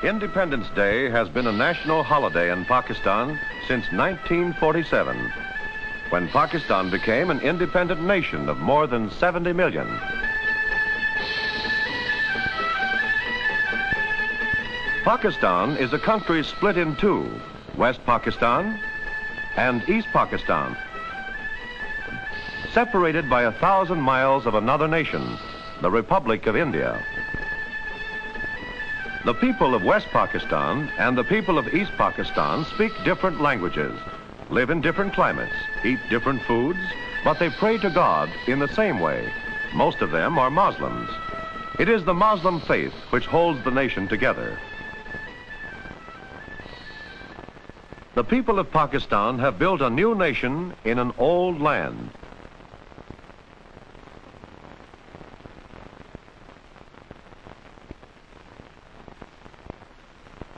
Independence Day has been a national holiday in Pakistan since 1947, when Pakistan became an independent nation of more than 70 million. Pakistan is a country split in two, West Pakistan and East Pakistan, separated by 1,000 miles of another nation, the Republic of India. The people of West Pakistan and the people of East Pakistan speak different languages, live in different climates, eat different foods, but they pray to God in the same way. Most of them are Muslims. It is the Muslim faith which holds the nation together. The people of Pakistan have built a new nation in an old land.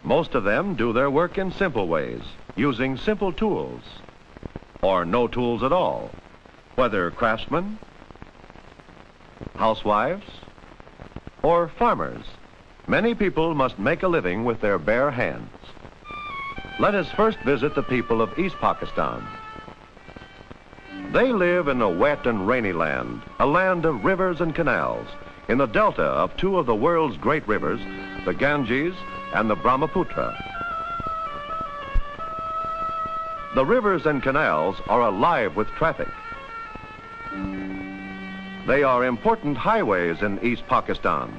Most of them do their work in simple ways, using simple tools, or no tools at all, whether craftsmen, housewives, or farmers. Many people must make a living with their bare hands. Let us first visit the people of East Pakistan. They live in a wet and rainy land, a land of rivers and canals, in the delta of two of the world's great rivers, the Ganges and the Brahmaputra. The rivers and canals are alive with traffic. They are important highways in East Pakistan.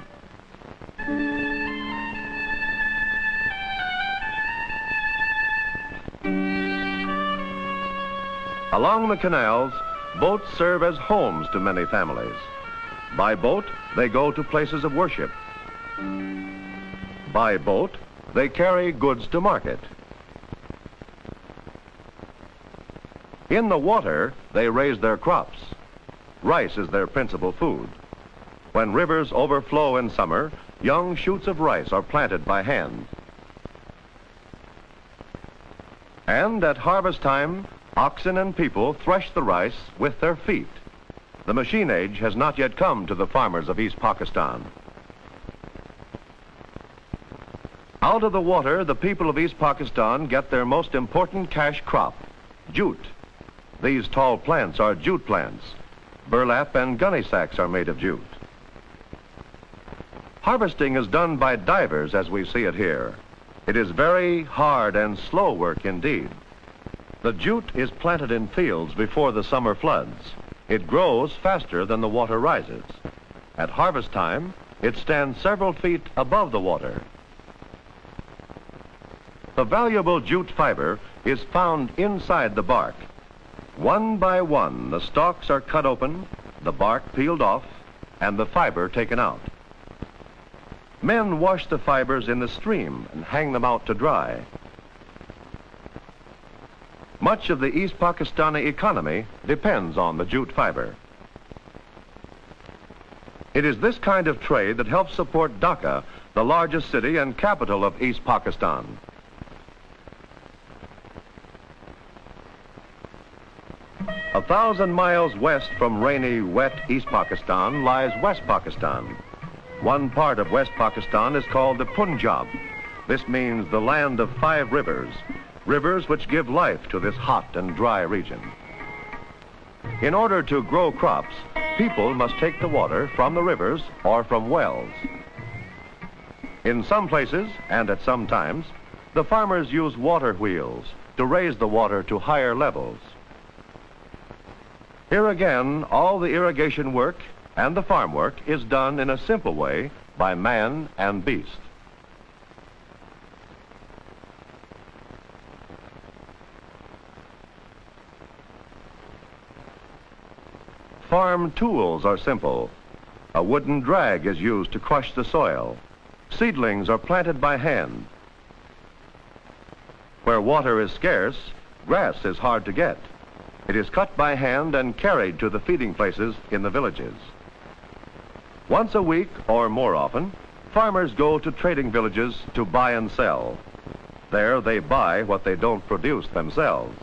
Along the canals, boats serve as homes to many families. By boat, they go to places of worship. By boat, they carry goods to market. In the water, they raise their crops. Rice is their principal food. When rivers overflow in summer, young shoots of rice are planted by hand. And at harvest time, oxen and people thresh the rice with their feet. The machine age has not yet come to the farmers of East Pakistan. Out of the water, the people of East Pakistan get their most important cash crop, jute. These tall plants are jute plants. Burlap and gunny sacks are made of jute. Harvesting is done by divers as we see it here. It is very hard and slow work indeed. The jute is planted in fields before the summer floods. It grows faster than the water rises. At harvest time, it stands several feet above the water. The valuable jute fiber is found inside the bark. One by one, the stalks are cut open, the bark peeled off, and the fiber taken out. Men wash the fibers in the stream and hang them out to dry. Much of the East Pakistani economy depends on the jute fiber. It is this kind of trade that helps support Dhaka, the largest city and capital of East Pakistan. A 1,000 miles west from rainy, wet East Pakistan lies West Pakistan. One part of West Pakistan is called the Punjab. This means the land of 5 rivers, rivers which give life to this hot and dry region. In order to grow crops, people must take the water from the rivers or from wells. In some places, and at some times, the farmers use water wheels to raise the water to higher levels. Here again, all the irrigation work and the farm work is done in a simple way by man and beast. Farm tools are simple. A wooden drag is used to crush the soil. Seedlings are planted by hand. Where water is scarce, grass is hard to get. It is cut by hand and carried to the feeding places in the villages. Once a week, or more often, farmers go to trading villages to buy and sell. There they buy what they don't produce themselves.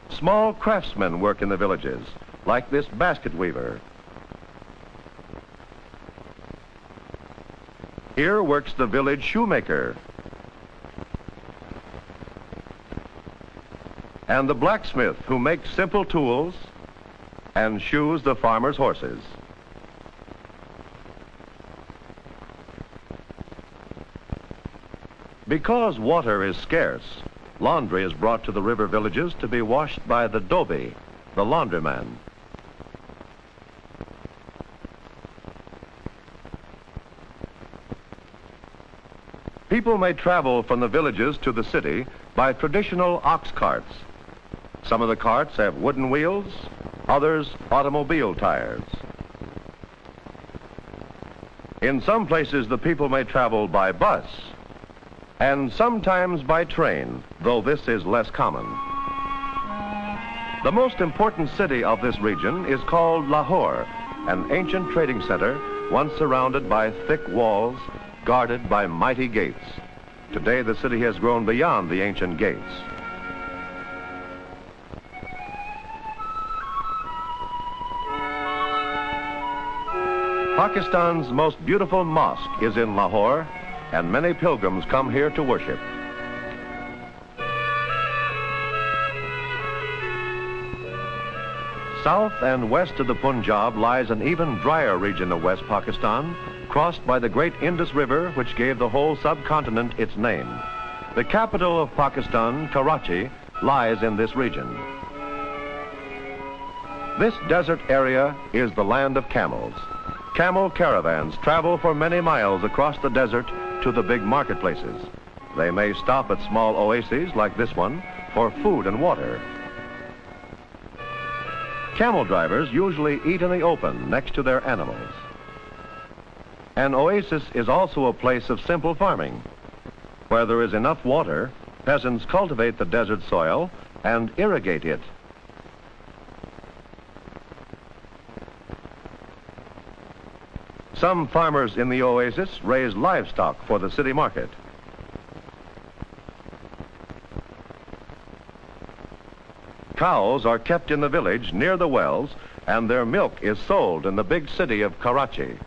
Small craftsmen work in the villages, like this basket weaver. Here works the village shoemaker and the blacksmith who makes simple tools and shoes the farmer's horses. Because water is scarce, laundry is brought to the river villages to be washed by the dhobi, the laundryman. People may travel from the villages to the city by traditional ox carts. Some of the carts have wooden wheels, others automobile tires. In some places, the people may travel by bus and sometimes by train, though this is less common. The most important city of this region is called Lahore, an ancient trading center once surrounded by thick walls, guarded by mighty gates. Today, the city has grown beyond the ancient gates. Pakistan's most beautiful mosque is in Lahore, and many pilgrims come here to worship. South and west of the Punjab lies an even drier region of West Pakistan, crossed by the great Indus River, which gave the whole subcontinent its name. The capital of Pakistan, Karachi, lies in this region. This desert area is the land of camels. Camel caravans travel for many miles across the desert to the big marketplaces. They may stop at small oases like this one for food and water. Camel drivers usually eat in the open next to their animals. An oasis is also a place of simple farming. Where there is enough water, peasants cultivate the desert soil and irrigate it. Some farmers in the oasis raise livestock for the city market. Cows are kept in the village near the wells, and their milk is sold in the big city of Karachi.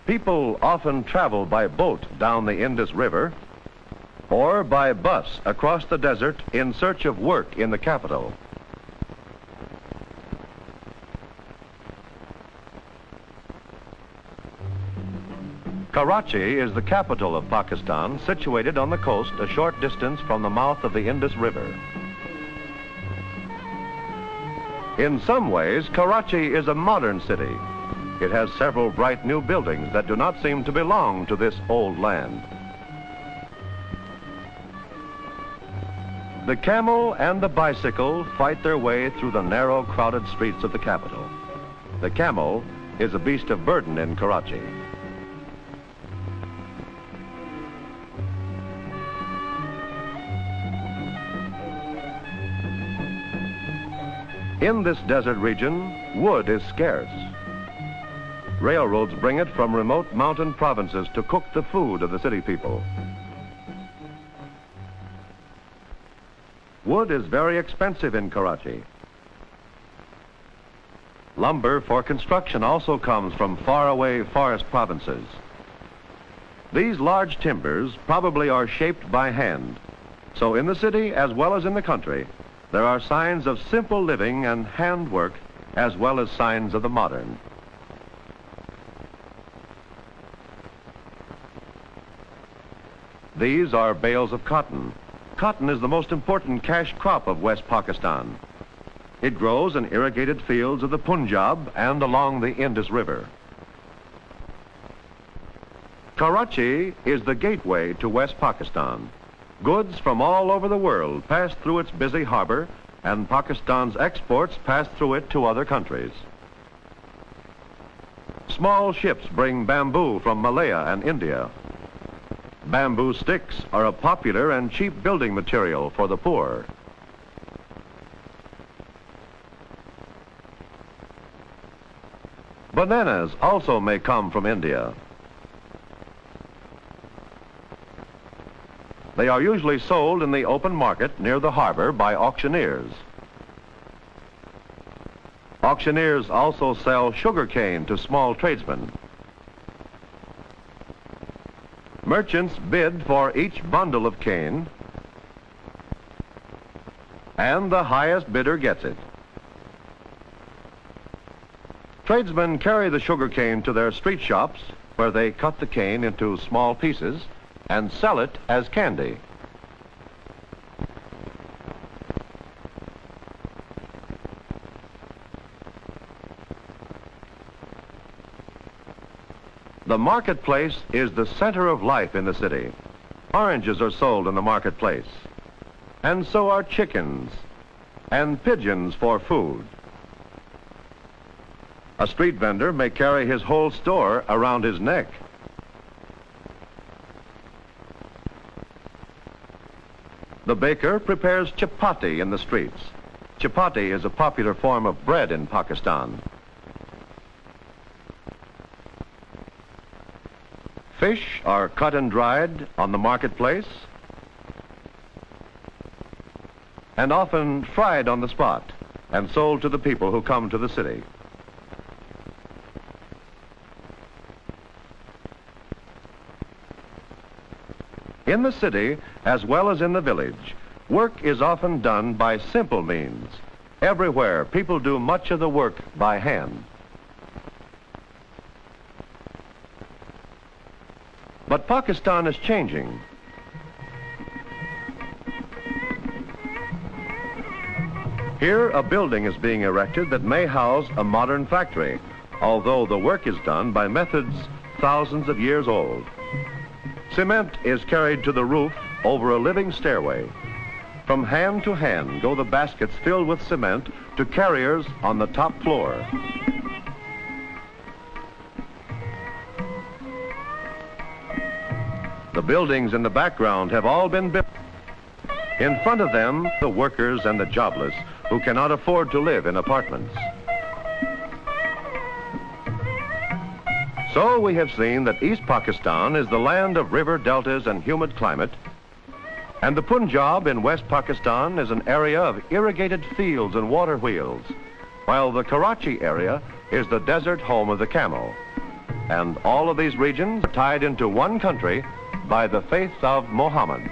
People often travel by boat down the Indus River or by bus across the desert in search of work in the capital. Karachi is the capital of Pakistan, situated on the coast a short distance from the mouth of the Indus River. In some ways, Karachi is a modern city. It has several bright new buildings that do not seem to belong to this old land. The camel and the bicycle fight their way through the narrow, crowded streets of the capital. The camel is a beast of burden in Karachi. In this desert region, wood is scarce. Railroads bring it from remote mountain provinces to cook the food of the city people. Wood is very expensive in Karachi. Lumber for construction also comes from faraway forest provinces. These large timbers probably are shaped by hand. So in the city as well as in the country, there are signs of simple living and handwork as well as signs of the modern. These are bales of cotton. Cotton is the most important cash crop of West Pakistan. It grows in irrigated fields of the Punjab and along the Indus River. Karachi is the gateway to West Pakistan. Goods from all over the world pass through its busy harbor, and Pakistan's exports pass through it to other countries. Small ships bring bamboo from Malaya and India. Bamboo sticks are a popular and cheap building material for the poor. Bananas also may come from India. They are usually sold in the open market near the harbor by auctioneers. Auctioneers also sell sugar cane to small tradesmen. Merchants bid for each bundle of cane, and the highest bidder gets it. Tradesmen carry the sugar cane to their street shops, where they cut the cane into small pieces and sell it as candy. The marketplace is the center of life in the city. Oranges are sold in the marketplace, and so are chickens and pigeons for food. A street vendor may carry his whole store around his neck. The baker prepares chapati in the streets. Chapati is a popular form of bread in Pakistan. Fish are cut and dried on the marketplace and often fried on the spot and sold to the people who come to the city. In the city, as well as in the village, work is often done by simple means. Everywhere, people do much of the work by hand. But Pakistan is changing. Here, a building is being erected that may house a modern factory, although the work is done by methods thousands of years old. Cement is carried to the roof over a living stairway. From hand to hand go the baskets filled with cement to carriers on the top floor. The buildings in the background have all been built. In front of them, the workers and the jobless who cannot afford to live in apartments. So we have seen that East Pakistan is the land of river deltas and humid climate, and the Punjab in West Pakistan is an area of irrigated fields and water wheels, while the Karachi area is the desert home of the camel. And all of these regions are tied into one country by the faith of Muhammad.